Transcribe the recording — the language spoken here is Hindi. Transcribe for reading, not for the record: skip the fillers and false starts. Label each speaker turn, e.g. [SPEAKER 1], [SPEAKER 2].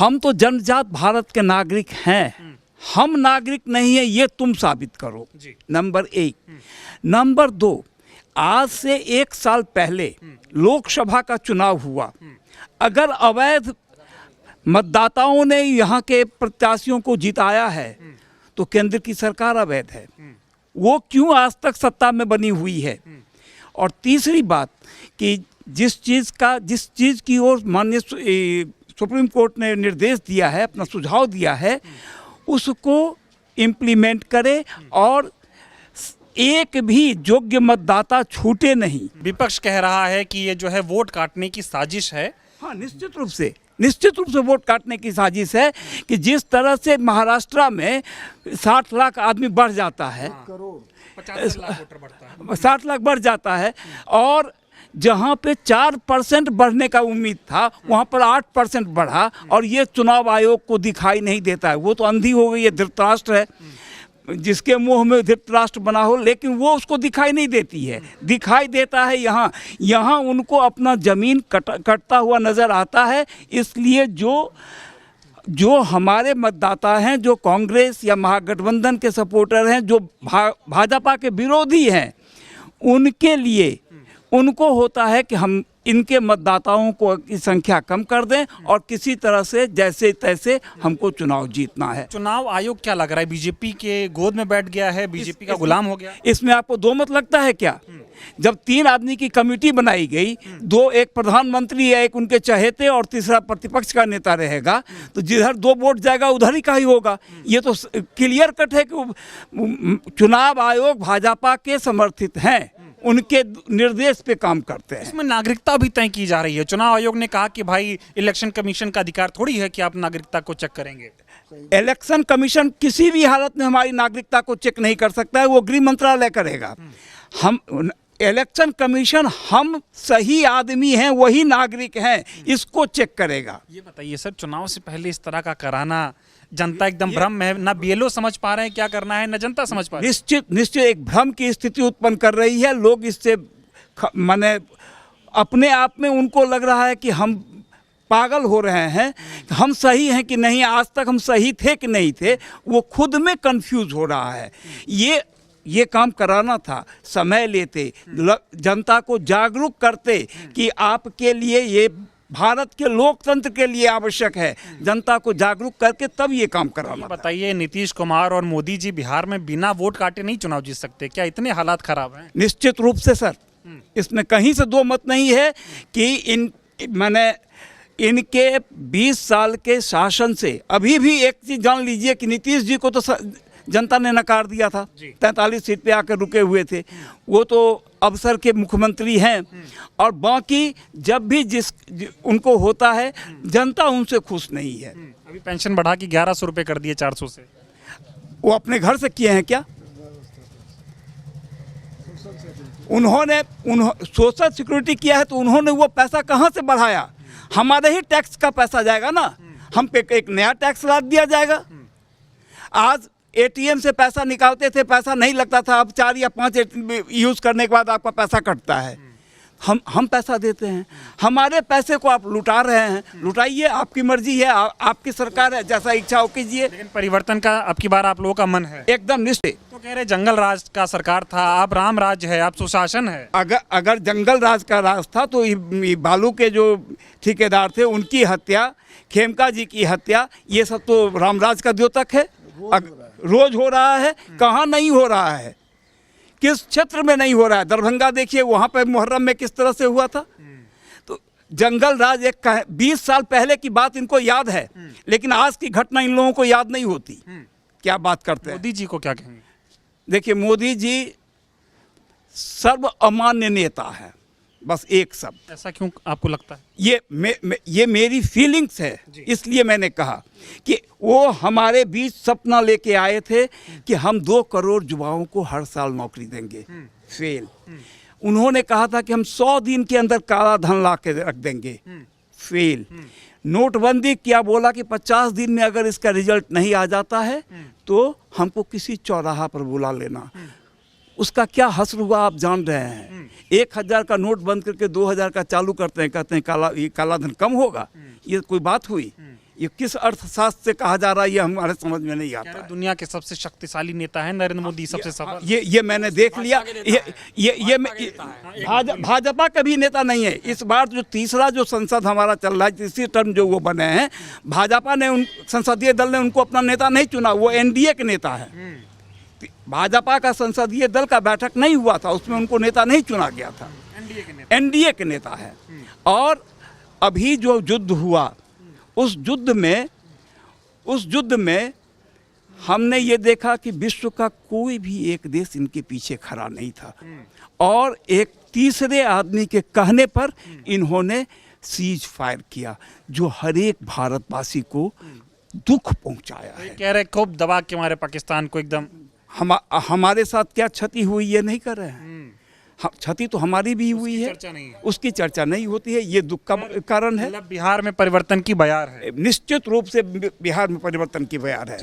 [SPEAKER 1] हम तो जन्मजात भारत के नागरिक हैं, हम नागरिक नहीं है ये तुम साबित करो, नंबर 1। नंबर 2, आज से 1 साल पहले लोकसभा का चुनाव हुआ, अगर अवैध मतदाताओं ने यहाँ के प्रत्याशियों को जिताया है तो केंद्र की सरकार अवैध है, वो क्यों आज तक सत्ता में बनी हुई है। और तीसरी बात कि जिस चीज़ की ओर माननीय सुप्रीम कोर्ट ने निर्देश दिया है, अपना सुझाव दिया है, उसको इम्प्लीमेंट करे और एक भी योग्य मतदाता छूटे नहीं।
[SPEAKER 2] विपक्ष कह रहा है कि ये जो है वोट काटने की साजिश है।
[SPEAKER 1] हाँ, निश्चित रूप से वोट काटने की साजिश है कि जिस तरह से महाराष्ट्र में 60 लाख आदमी बढ़ जाता है,
[SPEAKER 2] 50 लाख वोटर बढ़ता है,
[SPEAKER 1] 60 लाख बढ़ जाता है, और जहाँ पे 4% बढ़ने का उम्मीद था वहाँ पर 8% बढ़ा, और ये चुनाव आयोग को दिखाई नहीं देता है। वो तो अंधी हो गई है, धृतराष्ट्र है, जिसके मुंह में धृतराष्ट्र बना हो, लेकिन वो उसको दिखाई नहीं देती है। दिखाई देता है यहाँ उनको अपना ज़मीन कटता हुआ नज़र आता है। इसलिए जो हमारे मतदाता हैं, जो कांग्रेस या महागठबंधन के सपोर्टर हैं, जो भाजपा के विरोधी हैं, उनके लिए उनको होता है कि हम इनके मतदाताओं को की संख्या कम कर दें और किसी तरह से जैसे तैसे हमको चुनाव जीतना है।
[SPEAKER 2] चुनाव आयोग क्या लग रहा है, बीजेपी के गोद में बैठ गया है, बीजेपी का गुलाम हो गया?
[SPEAKER 1] इसमें आपको दो मत लगता है क्या? जब 3 आदमी की कमेटी बनाई गई, एक प्रधानमंत्री है, एक उनके चहेते और तीसरा प्रतिपक्ष का नेता रहेगा, तो जिधर 2 वोट जाएगा उधर ही का ही होगा। ये तो क्लियर कट है कि चुनाव आयोग भाजपा के समर्थित हैं, उनके निर्देश पे काम करते हैं।
[SPEAKER 2] इसमें नागरिकता भी तय की जा रही है। चुनाव आयोग ने कहा कि भाई इलेक्शन कमीशन का अधिकार थोड़ी है कि आप नागरिकता को चेक करेंगे।
[SPEAKER 1] इलेक्शन कमीशन किसी भी हालत में हमारी नागरिकता को चेक नहीं कर सकता है, वो गृह मंत्रालय करेगा। हम इलेक्शन कमीशन, हम सही आदमी हैं, वही नागरिक हैं, इसको चेक करेगा।
[SPEAKER 2] ये बताइए सर, चुनाव से पहले इस तरह का कराना, जनता एकदम भ्रम में है, ना बीएलओ समझ पा रहे हैं क्या करना है, ना जनता समझ पा रही है।
[SPEAKER 1] निश्चित एक भ्रम की स्थिति उत्पन्न कर रही है। लोग इससे माने अपने आप में उनको लग रहा है कि हम पागल हो रहे हैं, हम सही हैं कि नहीं, आज तक हम सही थे कि नहीं थे, वो खुद में कंफ्यूज हो रहा है। ये काम कराना था, समय लेते, जनता को जागरूक करते कि आपके लिए ये भारत के लोकतंत्र के लिए आवश्यक है, जनता को जागरूक करके तब ये काम कराना।
[SPEAKER 2] बताइए, नीतीश कुमार और मोदी जी बिहार में बिना वोट काटे नहीं चुनाव जीत सकते क्या? इतने हालात खराब हैं?
[SPEAKER 1] निश्चित रूप से सर, इसमें कहीं से दो मत नहीं है कि इनके 20 साल के शासन से अभी भी एक चीज जान लीजिए कि नीतीश जी को तो जनता ने नकार दिया था, 43 सीट पे आकर रुके हुए थे, वो तो अवसर के मुख्यमंत्री हैं, और बाकी जब भी उनको होता है जनता उनसे खुश नहीं है।
[SPEAKER 2] अभी पेंशन बढ़ा के 1100 रुपये कर दिए 400 से।
[SPEAKER 1] वो अपने घर से किए हैं क्या? उन्होंने सोशल सिक्योरिटी किया है, तो उन्होंने वो पैसा कहाँ से बढ़ाया? हमारे ही टैक्स का पैसा जाएगा ना, हम पे एक नया टैक्स लाद दिया जाएगा। आज एटीएम से पैसा निकालते थे, पैसा नहीं लगता था, अब 4 या 5 यूज़ करने के बाद आपका पैसा कटता है। हम पैसा देते हैं, हमारे पैसे को आप लुटा रहे हैं। लुटाइए, आपकी मर्जी है, आपकी सरकार है, जैसा इच्छा हो कीजिए।
[SPEAKER 2] लेकिन परिवर्तन का अब की बार आप लोगों का मन है?
[SPEAKER 1] एकदम निश्चित।
[SPEAKER 2] तो कह रहे जंगल राज का सरकार था, आप राम राज्य है, आप सुशासन है।
[SPEAKER 1] अगर जंगल राज का राज था तो बालू के जो ठेकेदार थे उनकी हत्या, खेमका जी की हत्या, ये सब तो रामराज का द्योतक है। रोज हो रहा है, कहाँ नहीं हो रहा है, किस क्षेत्र में नहीं हो रहा है? दरभंगा देखिए, वहाँ पर मुहर्रम में किस तरह से हुआ था। तो जंगल राज 20 साल पहले की बात इनको याद है, लेकिन आज की घटना इन लोगों को याद नहीं होती। क्या बात करते हैं?
[SPEAKER 2] मोदी जी को क्या कहेंगे?
[SPEAKER 1] देखिए, मोदी जी सर्व अमान्य नेता है, बस एक शब्द।
[SPEAKER 2] ऐसा क्यों आपको लगता है?
[SPEAKER 1] ये मेरी फीलिंग्स है, इसलिए मैंने कहा कि वो हमारे बीच सपना लेके आए थे कि हम 2 करोड़ युवाओं को हर साल नौकरी देंगे। फेल। उन्होंने कहा था कि हम 100 दिन के अंदर काला धन ला के रख देंगे। फेल। नोटबंदी क्या बोला कि 50 दिन में अगर इसका रिजल्ट नहीं आ जाता है तो हमको किसी चौराहा पर बुला लेना। उसका क्या हश्र हुआ आप जान रहे हैं। 1000 का नोट बंद करके 2000 का चालू करते हैं, कहते हैं काला धन कम होगा। ये कोई बात हुई? ये किस अर्थशास्त्र से कहा जा रहा है ये हमारे समझ में नहीं
[SPEAKER 2] कह
[SPEAKER 1] आता
[SPEAKER 2] रहे
[SPEAKER 1] है।
[SPEAKER 2] दुनिया के सबसे शक्तिशाली नेता है नरेंद्र मोदी, सबसे सफल।
[SPEAKER 1] ये मैंने देख लिया। भाजपा का भी नेता नहीं है इस बार। जो तीसरा जो संसद हमारा चल रहा है, तीसरी टर्म जो वो बने हैं, भाजपा ने उन संसदीय दल ने उनको अपना नेता नहीं चुना, वो एनडीए के नेता है। भाजपा का संसदीय दल का बैठक नहीं हुआ था, उसमें उनको नेता नहीं चुना गया था, एनडीए के नेता है। और अभी जो युद्ध हुआ उस युद्ध में हमने ये देखा कि विश्व का कोई भी एक देश इनके पीछे खड़ा नहीं था, और एक तीसरे आदमी के कहने पर इन्होंने सीज फायर किया, जो हर एक भारतवासी को दुख पहुंचाया है।
[SPEAKER 2] कह रहे खूब दबा के हमारे पाकिस्तान को एकदम।
[SPEAKER 1] हमारे साथ क्या क्षति हुई ये नहीं कर रहे हैं। क्षति तो हमारी भी हुई है,
[SPEAKER 2] चर्चा नहीं है।
[SPEAKER 1] उसकी चर्चा नहीं होती है, ये दुख का कारण है।
[SPEAKER 2] मतलब बिहार में परिवर्तन की बयार है।
[SPEAKER 1] निश्चित रूप से बिहार में परिवर्तन की बयार है।